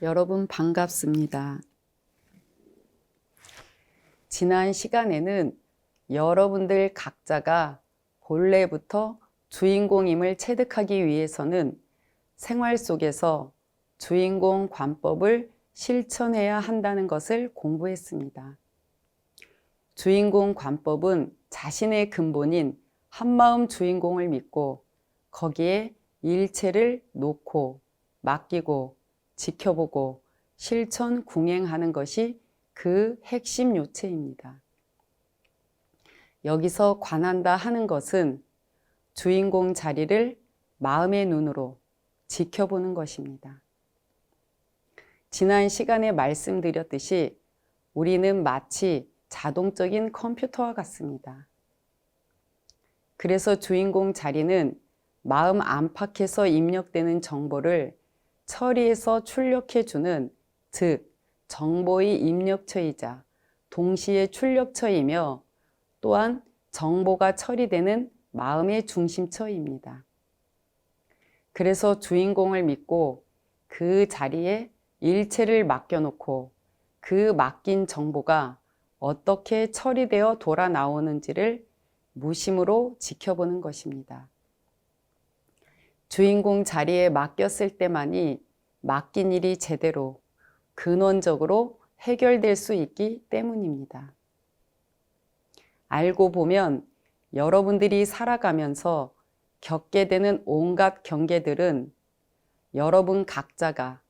여러분 반갑습니다. 지난 시간에는 여러분들 각자가 본래부터 주인공임을 체득하기 위해서는 생활 속에서 주인공 관법을 실천해야 한다는 것을 공부했습니다. 주인공 관법은 자신의 근본인 한마음 주인공을 믿고 거기에 일체를 놓고 맡기고 지켜보고 실천 궁행하는 것이 그 핵심 요체입니다. 여기서 관한다 하는 것은 주인공 자리를 마음의 눈으로 지켜보는 것입니다. 지난 시간에 말씀드렸듯이 우리는 마치 자동적인 컴퓨터와 같습니다. 그래서 주인공 자리는 마음 안팎에서 입력되는 정보를 처리해서 출력해주는, 즉 정보의 입력처이자 동시에 출력처이며 또한 정보가 처리되는 마음의 중심처입니다. 그래서 주인공을 믿고 그 자리에 일체를 맡겨놓고 그 맡긴 정보가 어떻게 처리되어 돌아 나오는지를 무심으로 지켜보는 것입니다. 주인공 자리에 맡겼을 때만이 맡긴 일이 제대로 근원적으로 해결될 수 있기 때문입니다. 알고 보면 여러분들이 살아가면서 겪게 되는 온갖 경계들은 여러분 각자가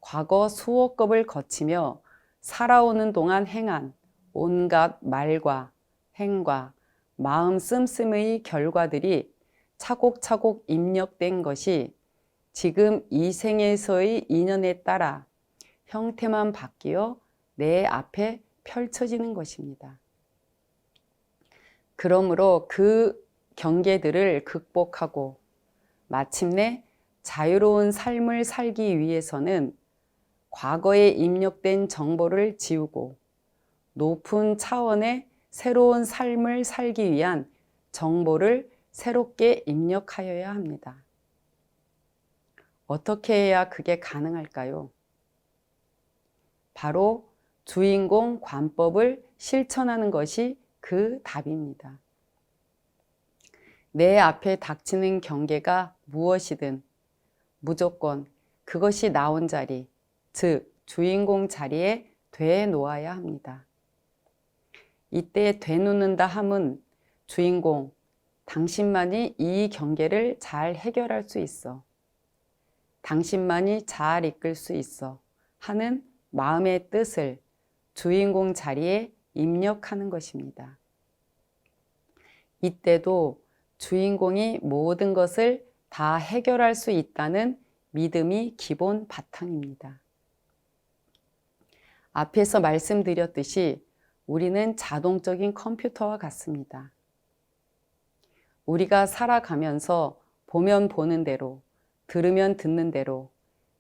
과거 수억 겁을 거치며 살아오는 동안 행한 온갖 말과 행과 마음 씀씀의 결과들이 차곡차곡 입력된 것이 지금 이 생에서의 인연에 따라 형태만 바뀌어 내 앞에 펼쳐지는 것입니다. 그러므로 그 경계들을 극복하고 마침내 자유로운 삶을 살기 위해서는 과거에 입력된 정보를 지우고 높은 차원의 새로운 삶을 살기 위한 정보를 새롭게 입력하여야 합니다. 어떻게 해야 그게 가능할까요? 바로 주인공 관법을 실천하는 것이 그 답입니다. 내 앞에 닥치는 경계가 무엇이든 무조건 그것이 나온 자리, 즉 주인공 자리에 되놓아야 합니다. 이때 되놓는다 함은 주인공, 당신만이 이 경계를 잘 해결할 수 있어. 당신만이 잘 이끌 수 있어 하는 마음의 뜻을 주인공 자리에 입력하는 것입니다. 이때도 주인공이 모든 것을 다 해결할 수 있다는 믿음이 기본 바탕입니다. 앞에서 말씀드렸듯이 우리는 자동적인 컴퓨터와 같습니다. 우리가 살아가면서 보면 보는 대로, 들으면 듣는 대로,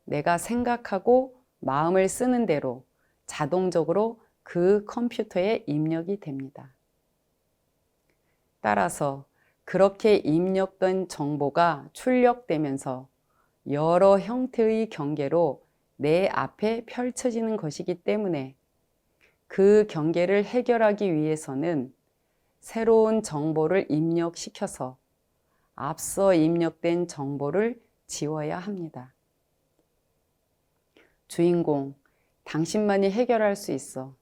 내가 생각하고 마음을 쓰는 대로 자동적으로 그 컴퓨터에 입력이 됩니다. 따라서 그렇게 입력된 정보가 출력되면서 여러 형태의 경계로 내 앞에 펼쳐지는 것이기 때문에 그 경계를 해결하기 위해서는 새로운 정보를 입력시켜서 앞서 입력된 정보를 지워야 합니다. 주인공, 당신만이 해결할 수 있어.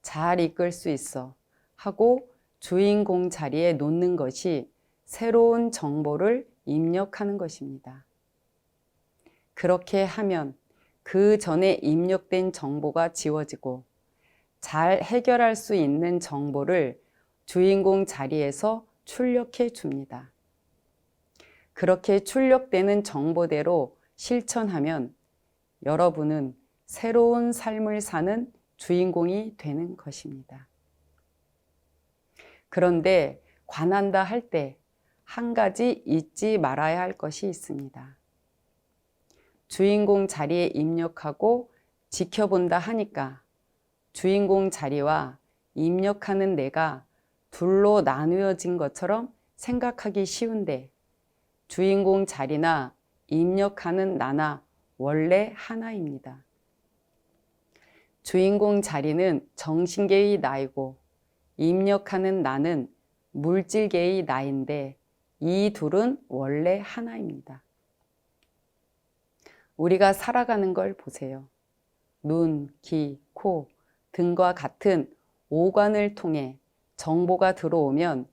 잘 이끌 수 있어. 하고 주인공 자리에 놓는 것이 새로운 정보를 입력하는 것입니다. 그렇게 하면 그 전에 입력된 정보가 지워지고 잘 해결할 수 있는 정보를 주인공 자리에서 출력해 줍니다. 그렇게 출력되는 정보대로 실천하면 여러분은 새로운 삶을 사는 주인공이 되는 것입니다. 그런데 관한다 할 때 한 가지 잊지 말아야 할 것이 있습니다. 주인공 자리에 입력하고 지켜본다 하니까 주인공 자리와 입력하는 내가 둘로 나누어진 것처럼 생각하기 쉬운데 주인공 자리나 입력하는 나나 원래 하나입니다. 주인공 자리는 정신계의 나이고 입력하는 나는 물질계의 나인데 이 둘은 원래 하나입니다. 우리가 살아가는 걸 보세요. 눈, 귀, 코 등과 같은 오관을 통해 정보가 들어오면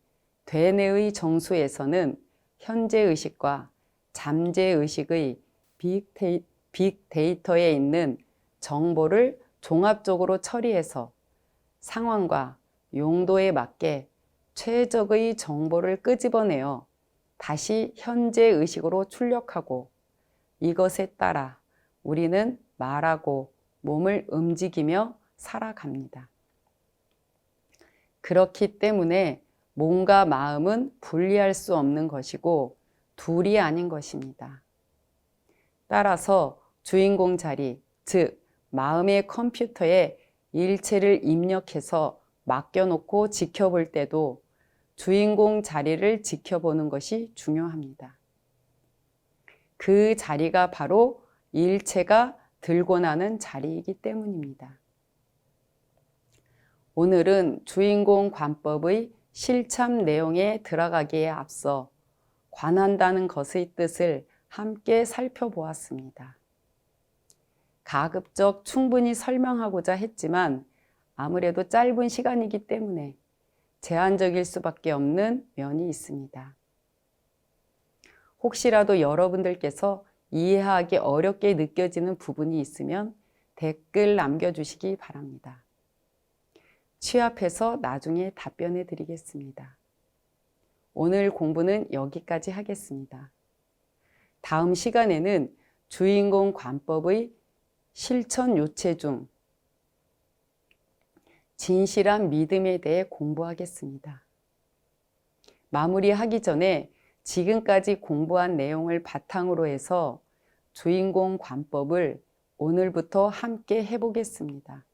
되뇌의 정수에서는 현재의식과 잠재의식의 빅데이터에 있는 정보를 종합적으로 처리해서 상황과 용도에 맞게 최적의 정보를 끄집어내어 다시 현재의식으로 출력하고 이것에 따라 우리는 말하고 몸을 움직이며 살아갑니다. 그렇기 때문에 몸과 마음은 분리할 수 없는 것이고 둘이 아닌 것입니다. 따라서 주인공 자리, 즉 마음의 컴퓨터에 일체를 입력해서 맡겨놓고 지켜볼 때도 주인공 자리를 지켜보는 것이 중요합니다. 그 자리가 바로 일체가 들고 나는 자리이기 때문입니다. 오늘은 주인공 관법의 실참 내용에 들어가기에 앞서 관한다는 것의 뜻을 함께 살펴보았습니다. 가급적 충분히 설명하고자 했지만 아무래도 짧은 시간이기 때문에 제한적일 수밖에 없는 면이 있습니다. 혹시라도 여러분들께서 이해하기 어렵게 느껴지는 부분이 있으면 댓글 남겨주시기 바랍니다. 취합해서 나중에 답변해 드리겠습니다. 오늘 공부는 여기까지 하겠습니다. 다음 시간에는 주인공 관법의 실천 요체 중 진실한 믿음에 대해 공부하겠습니다. 마무리하기 전에 지금까지 공부한 내용을 바탕으로 해서 주인공 관법을 오늘부터 함께 해보겠습니다.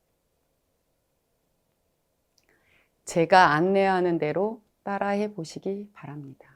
제가 안내하는 대로 따라해 보시기 바랍니다.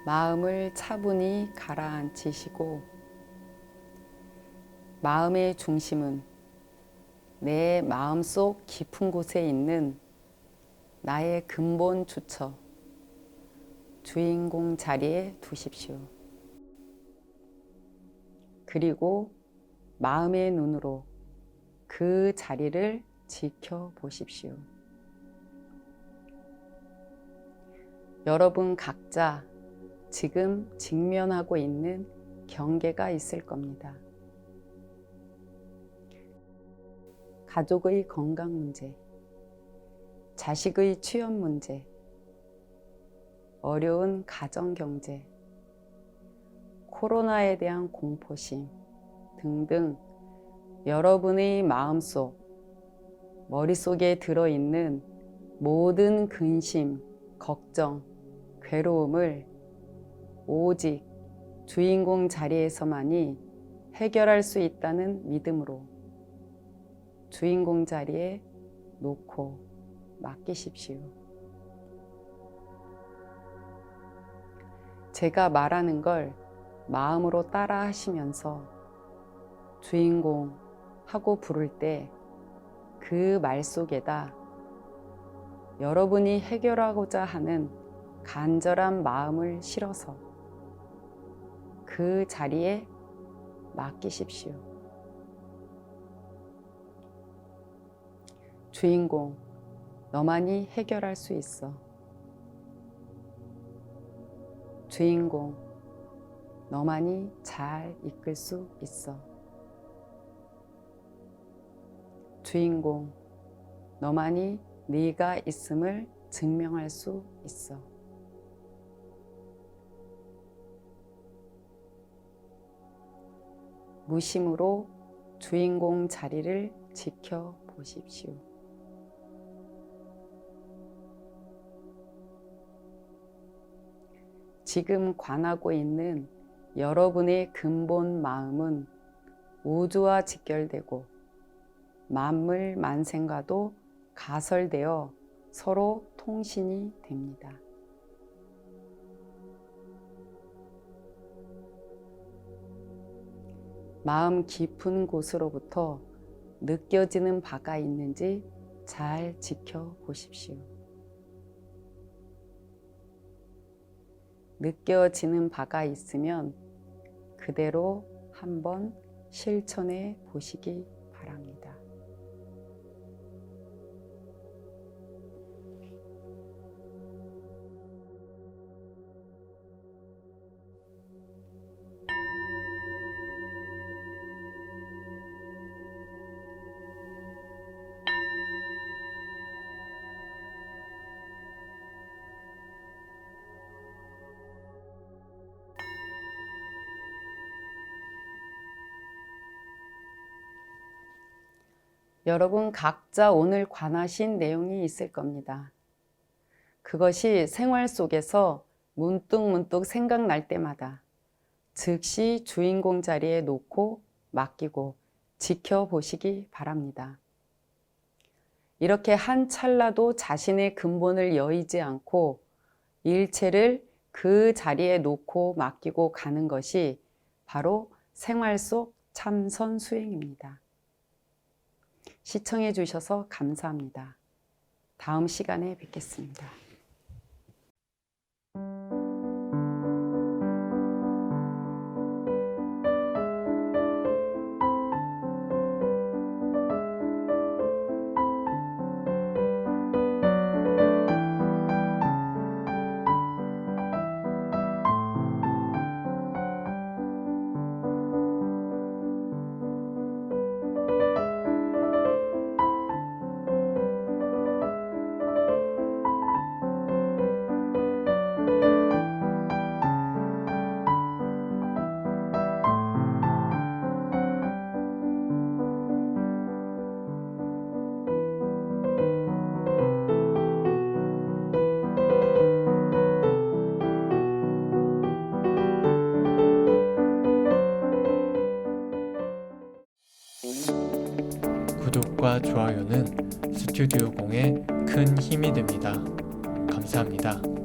마음을 차분히 가라앉히시고 마음의 중심은 내 마음속 깊은 곳에 있는 나의 근본 주처, 주인공 자리에 두십시오. 그리고 마음의 눈으로 그 자리를 지켜보십시오. 여러분 각자 지금 직면하고 있는 경계가 있을 겁니다. 가족의 건강 문제, 자식의 취업 문제, 어려운 가정 경제, 코로나에 대한 공포심 등등 여러분의 마음속, 머릿속에 들어있는 모든 근심, 걱정, 괴로움을 오직 주인공 자리에서만이 해결할 수 있다는 믿음으로 주인공 자리에 놓고 맡기십시오. 제가 말하는 걸 마음으로 따라 하시면서 주인공 하고 부를 때 그 말 속에다 여러분이 해결하고자 하는 간절한 마음을 실어서 그 자리에 맡기십시오. 주인공, 너만이 해결할 수 있어. 주인공, 너만이 잘 이끌 수 있어. 주인공, 너만이 네가 있음을 증명할 수 있어. 무심으로 주인공 자리를 지켜보십시오. 지금 관하고 있는 여러분의 근본 마음은 우주와 직결되고 만물 만생과도 가설되어 서로 통신이 됩니다. 마음 깊은 곳으로부터 느껴지는 바가 있는지 잘 지켜보십시오. 느껴지는 바가 있으면 그대로 한번 실천해 보시기 바랍니다. 여러분 각자 오늘 관하신 내용이 있을 겁니다. 그것이 생활 속에서 문득문득 생각날 때마다 즉시 주인공 자리에 놓고 맡기고 지켜보시기 바랍니다. 이렇게 한 찰나도 자신의 근본을 여의지 않고 일체를 그 자리에 놓고 맡기고 가는 것이 바로 생활 속 참선 수행입니다. 시청해 주셔서 감사합니다. 다음 시간에 뵙겠습니다. 구독과 좋아요는 스튜디오 공에 큰 힘이 됩니다. 감사합니다.